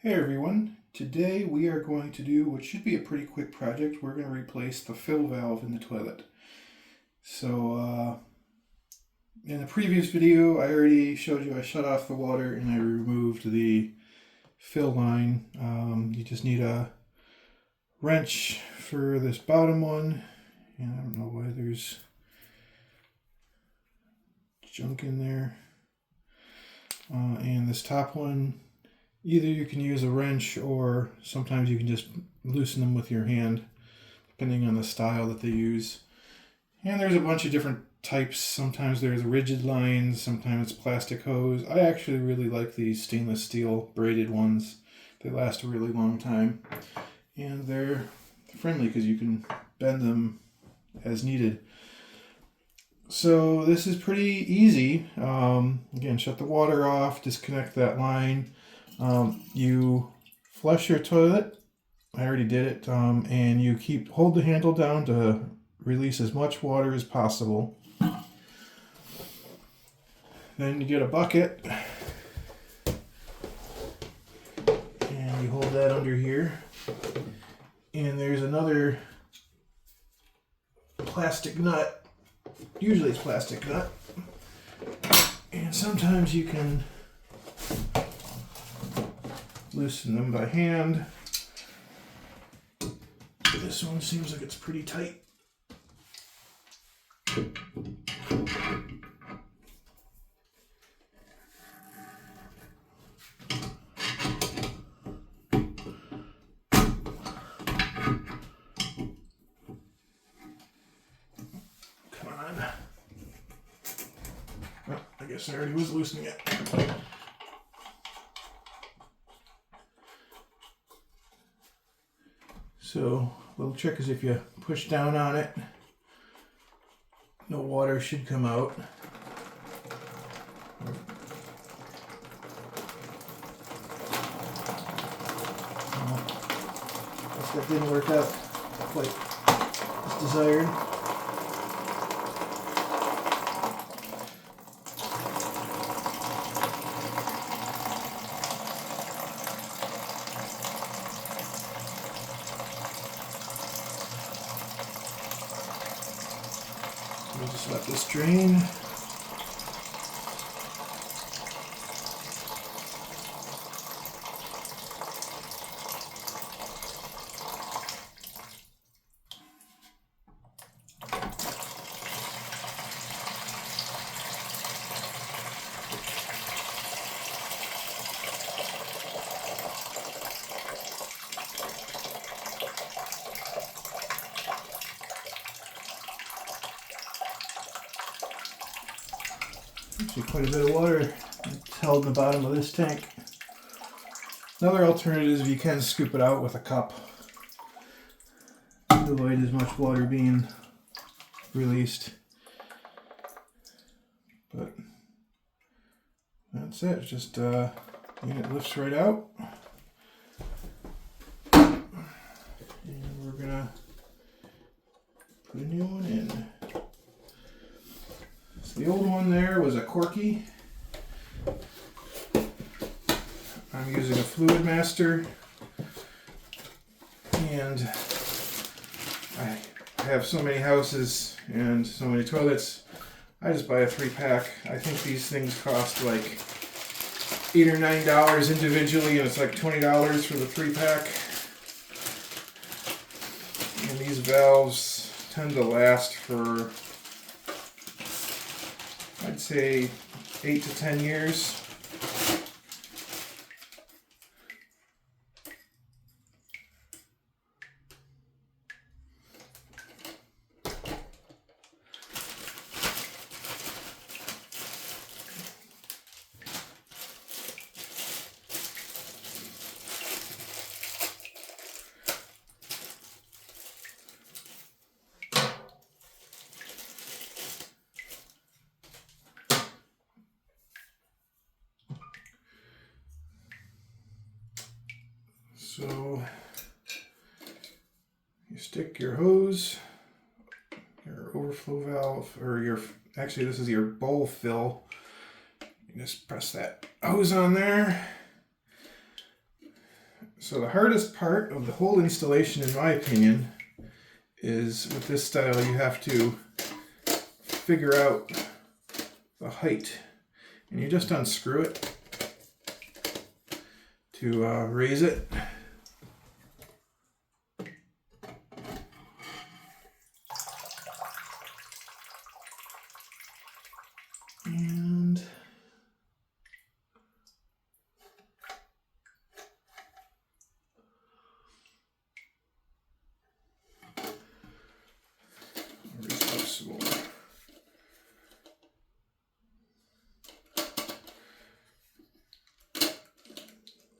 Hey everyone, today we are going to do what should be a pretty quick project. We're going to replace the fill valve in the toilet. So in the previous video I already showed you I shut off the water and I removed the fill line. You just need a wrench for this bottom one, and I don't know why there's junk in there. And this top one, either you can use a wrench or sometimes you can just loosen them with your hand, depending on the style that they use. And there's a bunch of different types. Sometimes there's rigid lines, sometimes it's plastic hose. I actually really like these stainless steel braided ones. They last a really long time. And they're friendly because you can bend them as needed. So this is pretty easy. Again, shut the water off, disconnect that line. You flush your toilet. I already did it. And you hold the handle down to release as much water as possible. Then you get a bucket and you hold that under here. And there's another plastic nut. Usually it's plastic nut. And sometimes you can loosen them by hand. This one seems like it's pretty tight. Come on. Oh, I guess I already was loosening it. So, a little trick is if you push down on it, no water should come out. Guess that didn't work out quite as desired. We'll just let this drain. Actually, quite a bit of water held in the bottom of this tank. Another alternative is if you can scoop it out with a cup to avoid as much water being released. But that's it. Just unit lifts right out, and we're gonna put a new one in. The old one there was a corky. I'm using a Fluid Master, and I have so many houses and so many toilets. I just buy a 3-pack. I think these things cost like $8 or $9 individually, and it's like $20 for the 3-pack. And these valves tend to last for, I'd say, 8 to 10 years. So you stick your hose, your overflow valve, or actually this is your bowl fill. You just press that hose on there, So the hardest part of the whole installation, in my opinion, is with this style you have to figure out the height. And you just unscrew it to raise it. And some more.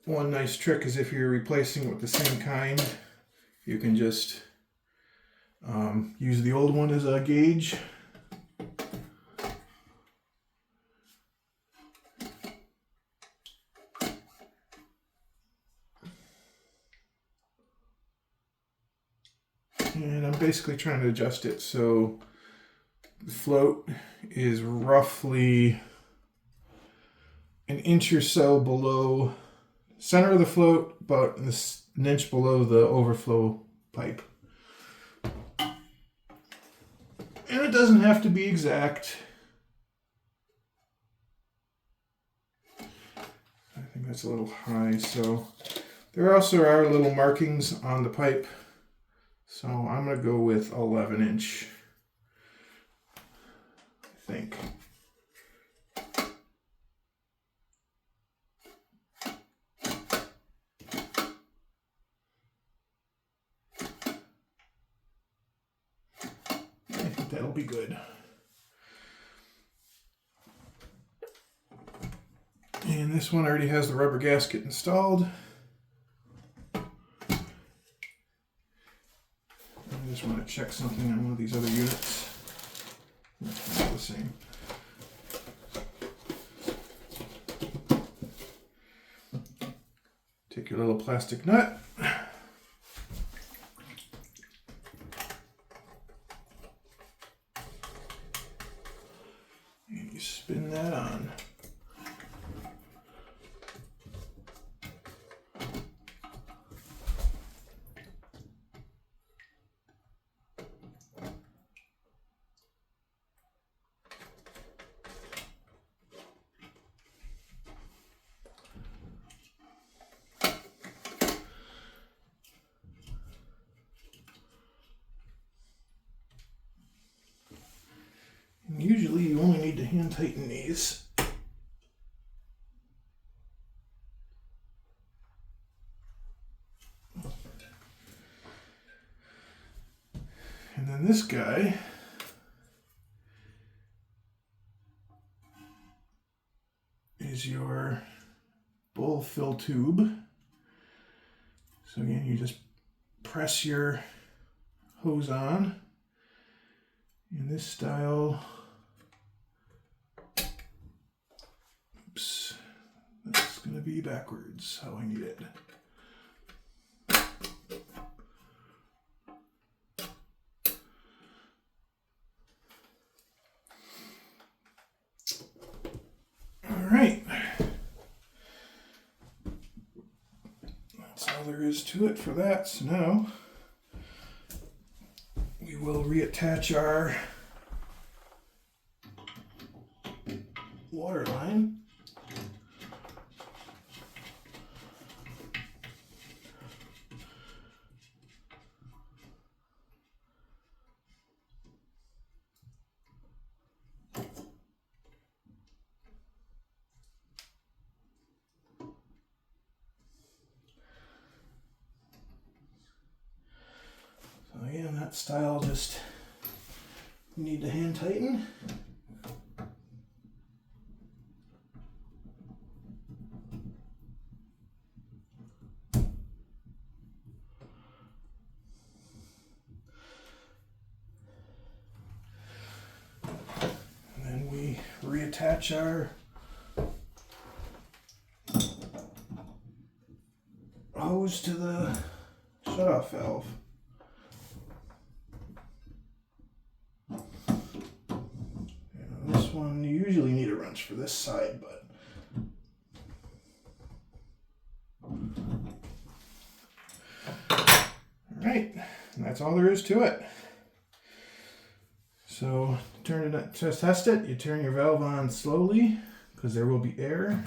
One nice trick is if you're replacing it with the same kind, you can just use the old one as a gauge. And I'm basically trying to adjust it so the float is roughly an inch or so below center of the float, about an inch below the overflow pipe. And it doesn't have to be exact. I think that's a little high, so there also are little markings on the pipe. So I'm going to go with 11 inch, I think. I think that'll be good. And this one already has the rubber gasket installed. I just want to check something on one of these other units. It's not the same. Take your little plastic nut. And you spin that on. Usually you only need to hand tighten these. And then this guy is your bowl fill tube. So again, you just press your hose on in this style. Oops, that's going to be backwards how I need it. All right, that's all there is to it for that. So now we will reattach our water line. So again, that style just need to hand tighten. Reattach our hose to the shutoff valve. And this one, you usually need a wrench for this side, but And that's all there is to it. So to test it, you turn your valve on slowly because there will be air.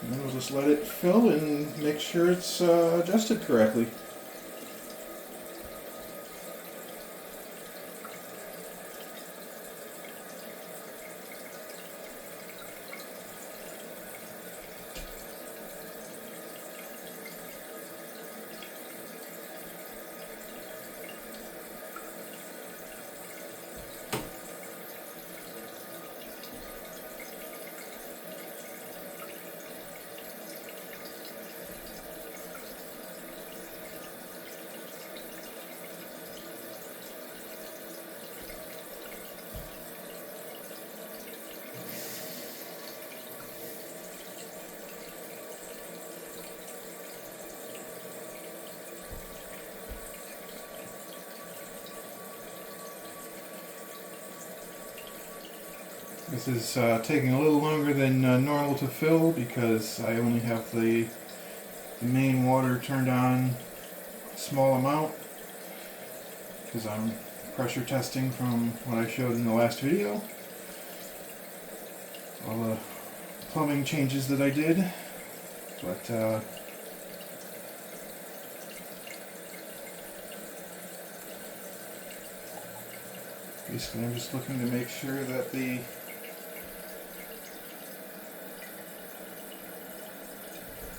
And then we'll just let it fill and make sure it's adjusted correctly. This is taking a little longer than normal to fill because I only have the main water turned on a small amount because I'm pressure testing from what I showed in the last video. All the plumbing changes that I did, but basically I'm just looking to make sure that the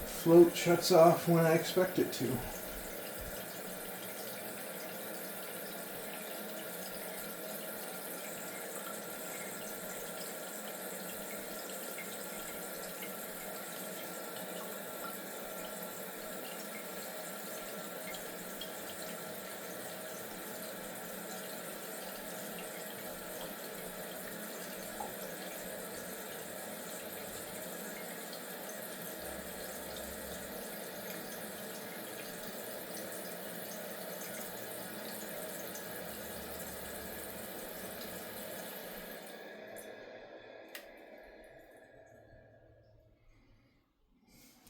float shuts off when I expect it to.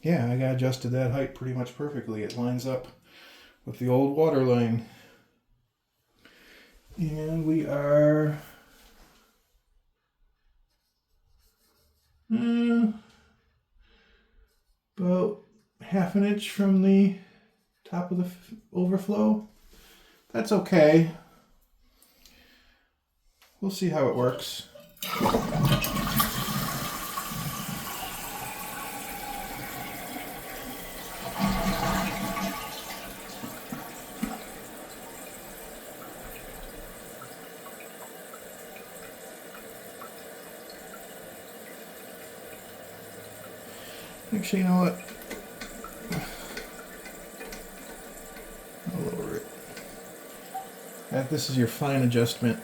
Yeah, I got adjusted that height pretty much perfectly. It lines up with the old water line. And we are about half an inch from the top of the overflow. That's okay. We'll see how it works. Actually, you know what? I'll lower it. This is your fine adjustment.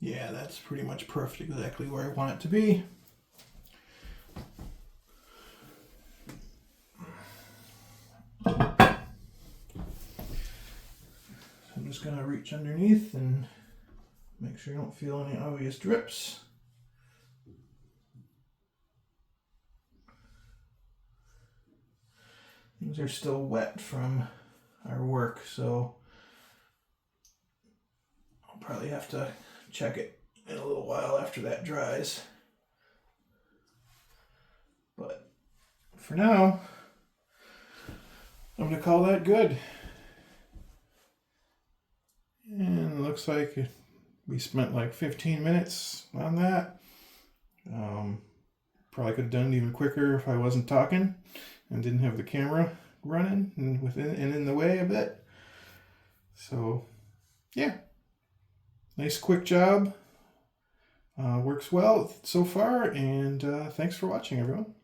Yeah, that's pretty much perfect, exactly where I want it to be. reach underneath and make sure you don't feel any obvious drips. Things are still wet from our work, so I'll probably have to check it in a little while after that dries. But for now, I'm going to call that good. And it looks like we spent like 15 minutes on that. Probably could have done it even quicker if I wasn't talking and didn't have the camera running and in the way a bit. So yeah, nice quick job. Works well so far, and thanks for watching, everyone.